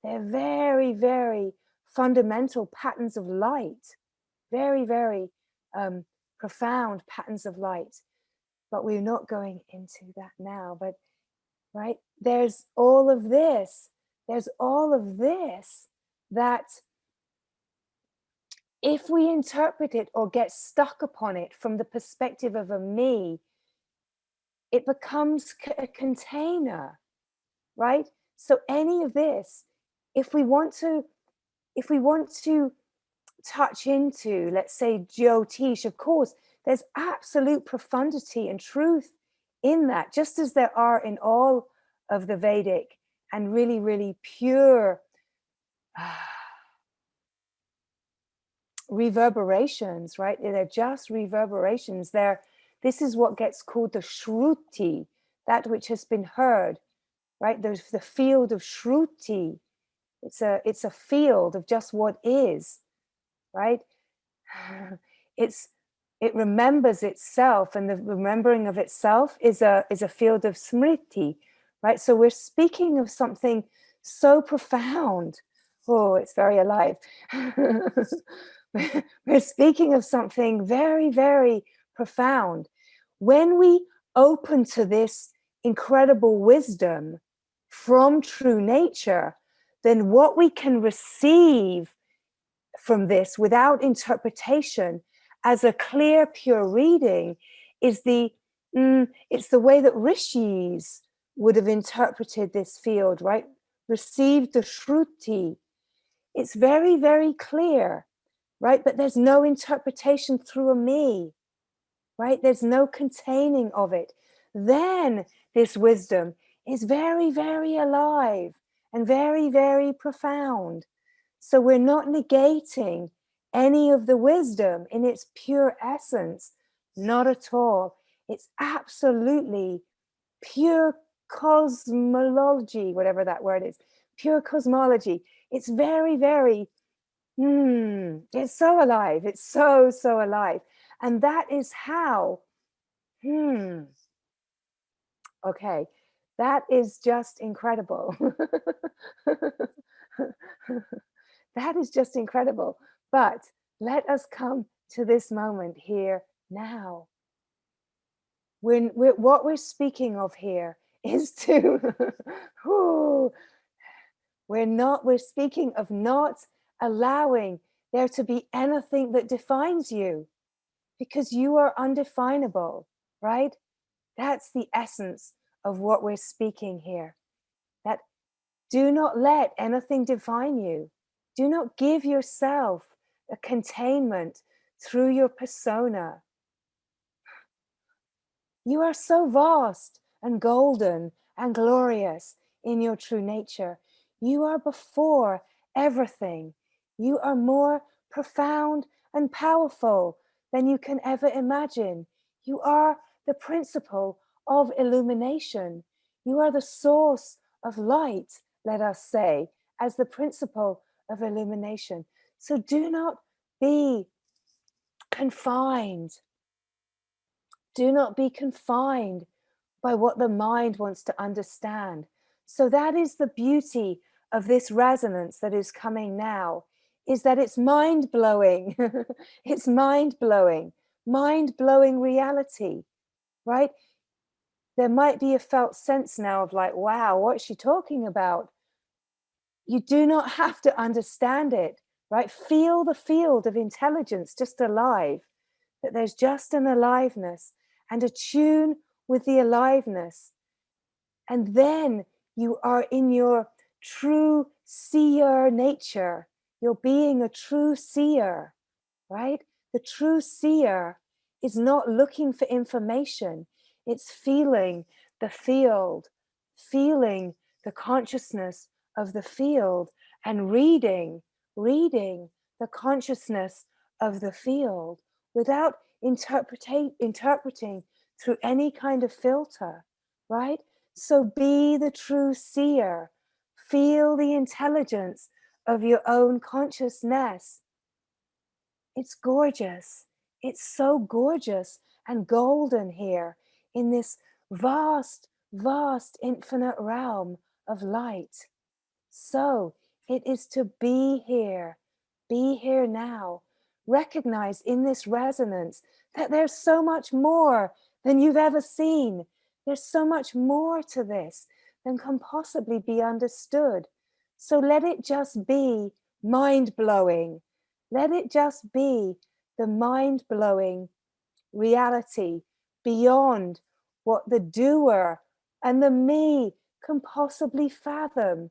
very, very fundamental patterns of light, very, very profound patterns of light. But we're not going into that now. But right, there's all of this. There's all of this that if we interpret it or get stuck upon it from the perspective of a me, it becomes a container, right? So any of this, if we want to touch into, let's say, Jyotish, of course, there's absolute profundity and truth in that, just as there are in all of the Vedic and really, really pure reverberations, right? They're just reverberations. This is what gets called the Shruti, that which has been heard, right? There's the field of Shruti. It's a field of just what is, right? It remembers itself, and the remembering of itself is a field of Smriti, right? So we're speaking of something so profound. Oh, it's very alive. We're speaking of something very, very profound. When we open to this incredible wisdom from true nature, then what we can receive from this without interpretation as a clear, pure reading is it's the way that rishis would have interpreted this field, right? Received the Shruti. It's very, very clear, right? But there's no interpretation through a me, right? There's no containing of it. Then this wisdom is very, very alive and very, very profound. So we're not negating any of the wisdom in its pure essence, not at all. It's absolutely pure cosmology, whatever that word is, pure cosmology. It's very, very, it's so alive. It's so, so alive. And that is how, okay, that is just incredible. That is just incredible. But let us come to this moment here now. What we're speaking of here is to, we're speaking of not allowing there to be anything that defines you, because you are undefinable, right? That's the essence of what we're speaking here. That do not let anything define you. Do not give yourself a containment through your persona. You are so vast and golden and glorious in your true nature. You are before everything. You are more profound and powerful than you can ever imagine. You are the principle of illumination. You are the source of light, let us say, as the principle of illumination. So do not be confined. Do not be confined by what the mind wants to understand. So that is the beauty of this resonance that is coming now, is that it's mind-blowing. It's mind-blowing reality, right? There might be a felt sense now of like, wow, what's she talking about? You do not have to understand it, right? Feel the field of intelligence just alive, that there's just an aliveness, and attune with the aliveness. And then you are in your true seer nature. You're being a true seer, right? The true seer is not looking for information. It's feeling the field, feeling the consciousness of the field, and reading the consciousness of the field without interpreting through any kind of filter, right? So be the true seer. Feel the intelligence of your own consciousness. It's gorgeous. It's so gorgeous and golden here in this vast, vast, infinite realm of light. So it is to be here now. Recognize in this resonance that there's so much more than you've ever seen. There's so much more to this than can possibly be understood. So let it just be mind-blowing. Let it just be the mind-blowing reality beyond what the doer and the me can possibly fathom.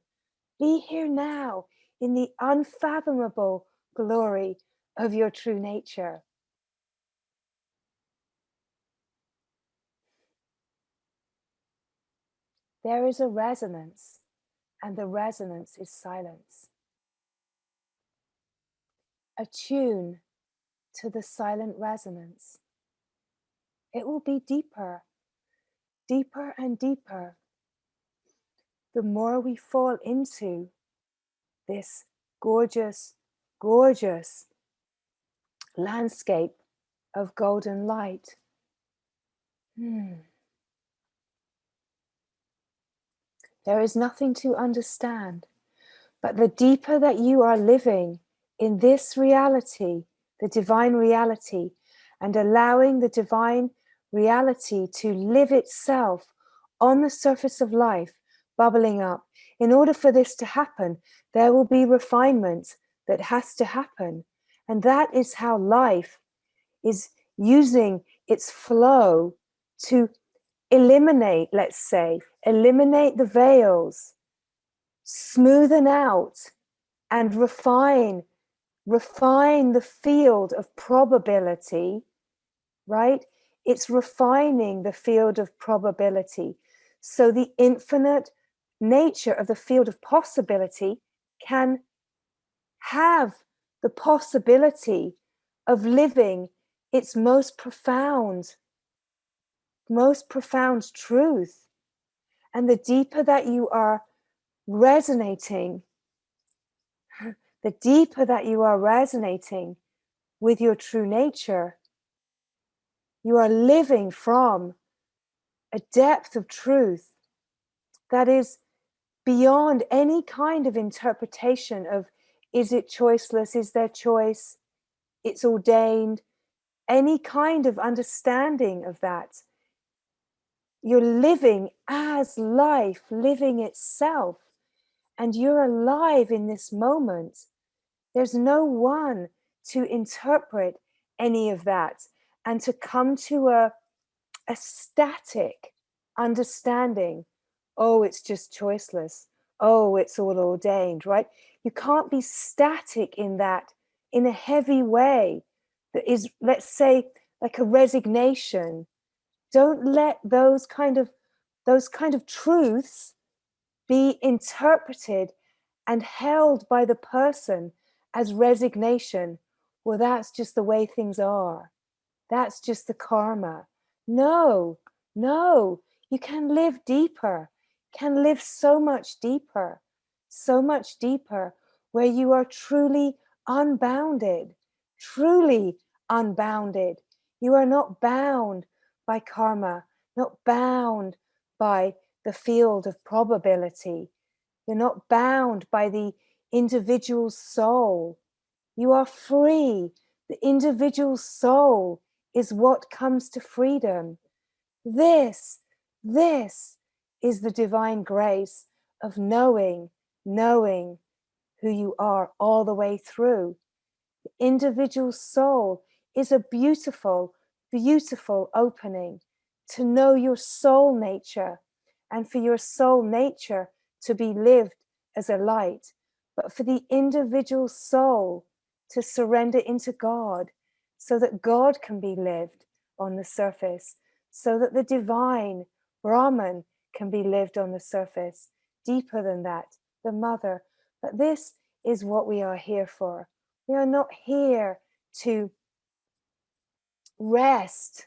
Be here now in the unfathomable glory of your true nature. There is a resonance, and the resonance is silence. Attune to the silent resonance. It will be deeper, deeper and deeper. The more we fall into this gorgeous, gorgeous landscape of golden light. There is nothing to understand, but the deeper that you are living in this reality, the divine reality, and allowing the divine reality to live itself on the surface of life, bubbling up. In order for this to happen, there will be refinement that has to happen. And that is how life is using its flow to eliminate, let's say, eliminate the veils, smoothen out and refine the field of probability, right? It's refining the field of probability. So the infinite nature of the field of possibility can have the possibility of living its most profound truth. And the deeper that you are resonating, the deeper that you are resonating with your true nature, you are living from a depth of truth that is beyond any kind of interpretation of, is it choiceless, is there choice, it's ordained, any kind of understanding of that. You're living as life living itself, and you're alive in this moment. There's no one to interpret any of that and to come to a static understanding. Oh, it's just choiceless. Oh, it's all ordained, right? You can't be static in that in a heavy way that is, let's say, like a resignation. Don't let those kind of truths be interpreted and held by the person as resignation. Well, that's just the way things are. That's just the karma. No, you can live deeper, can live so much deeper, where you are truly unbounded, truly unbounded. You are not bound by karma, not bound by the field of probability. You're not bound by the individual soul. You are free. The individual soul is what comes to freedom. This is the divine grace of knowing who you are all the way through. The individual soul is a beautiful, beautiful opening to know your soul nature, and for your soul nature to be lived as a light, but for the individual soul to surrender into God so that God can be lived on the surface, so that the divine Brahman can be lived on the surface, deeper than that, the mother. But this is what we are here for. We are not here to rest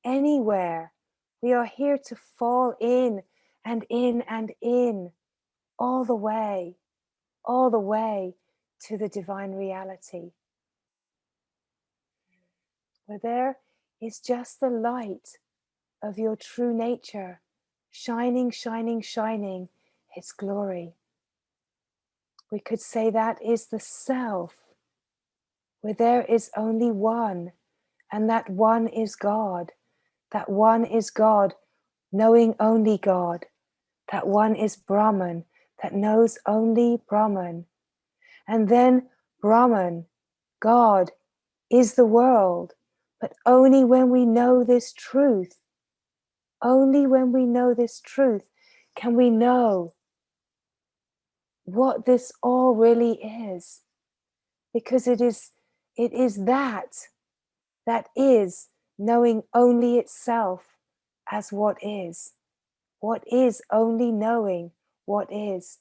anywhere. We are here to fall in and in and in, all the way to the divine reality, where there is just the light of your true nature, shining, shining, shining its glory. We could say that is the self, where there is only one, and that one is God. That one is God, knowing only God. That one is Brahman, that knows only Brahman. And then Brahman, God, is the world. But only when we know this truth, only when we know this truth, can we know what this all really is. Because it is that is knowing only itself as what is only knowing what is,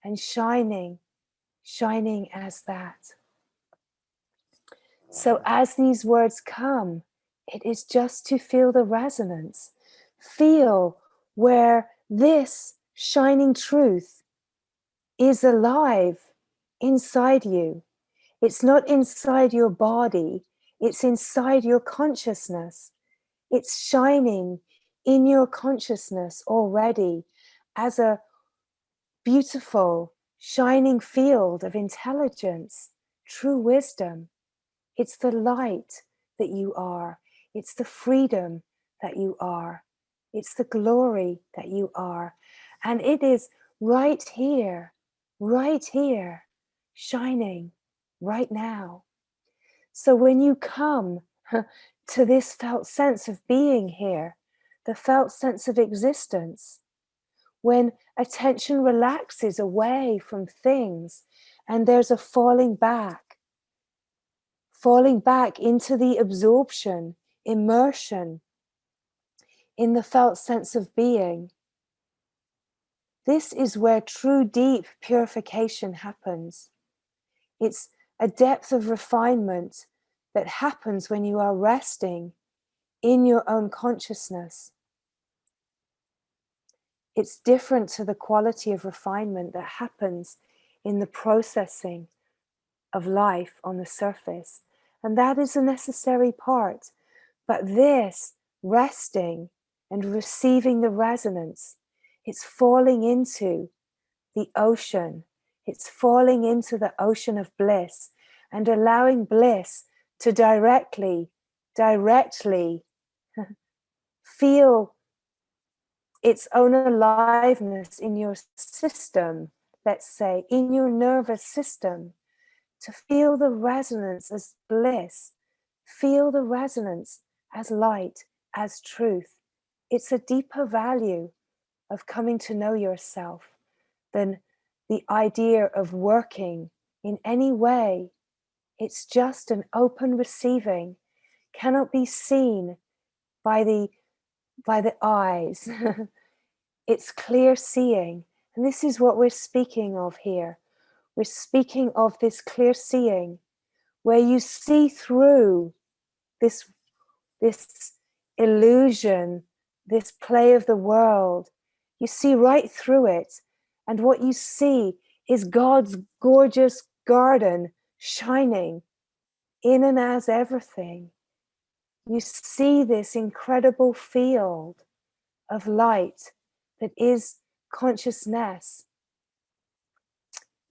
and shining as that. So as these words come, it is just to feel the resonance, feel where this shining truth is alive inside you. It's not inside your body, it's inside your consciousness. It's shining in your consciousness already as a beautiful, shining field of intelligence, true wisdom. It's the light that you are. It's the freedom that you are. It's the glory that you are. And it is right here, shining right now. So when you come to this felt sense of being here, the felt sense of existence, when attention relaxes away from things and there's a falling back into the absorption, immersion in the felt sense of being, this is where true deep purification happens. It's a depth of refinement that happens when you are resting in your own consciousness. It's different to the quality of refinement that happens in the processing of life on the surface. And that is a necessary part. But this resting and receiving the resonance, it's falling into the ocean. It's falling into the ocean of bliss and allowing bliss to directly feel its own aliveness in your system, let's say, in your nervous system, to feel the resonance as bliss, feel the resonance as light, as truth. It's a deeper value of coming to know yourself than the idea of working in any way. It's just an open receiving, cannot be seen by the eyes. It's clear seeing. And this is what we're speaking of here. We're speaking of this clear seeing, where you see through this illusion, this play of the world. You see right through it. And what you see is God's gorgeous garden shining in and as everything. You see this incredible field of light that is consciousness,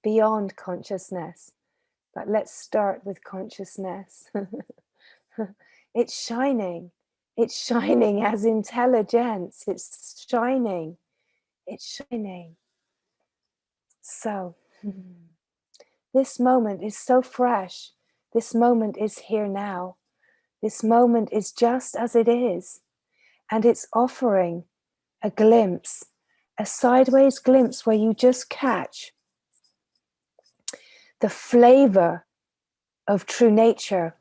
beyond consciousness. But let's start with consciousness. It's shining. It's shining as intelligence. It's shining. It's shining. So, this moment is so fresh. This moment is here now. This moment is just as it is. And it's offering a glimpse, a sideways glimpse where you just catch the flavor of true nature,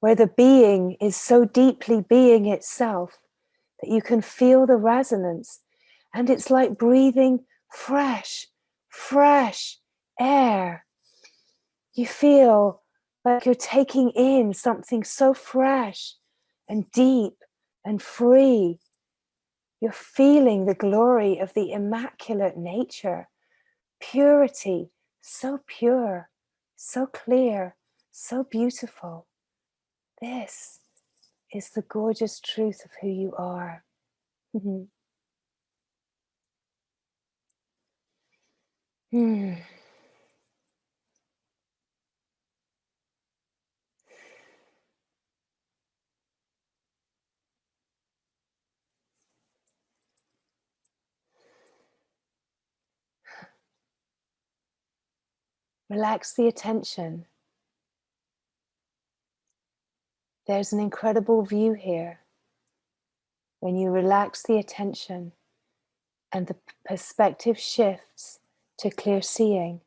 where the being is so deeply being itself that you can feel the resonance. And it's like breathing fresh air. You feel like you're taking in something so fresh and deep and free. You're feeling the glory of the immaculate nature, purity, so pure, so clear, so beautiful. This is the gorgeous truth of who you are. Relax the attention. There's an incredible view here. When you relax the attention and the perspective shifts to clear seeing,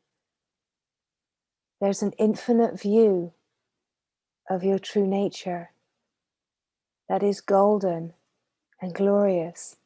there's an infinite view of your true nature that is golden and glorious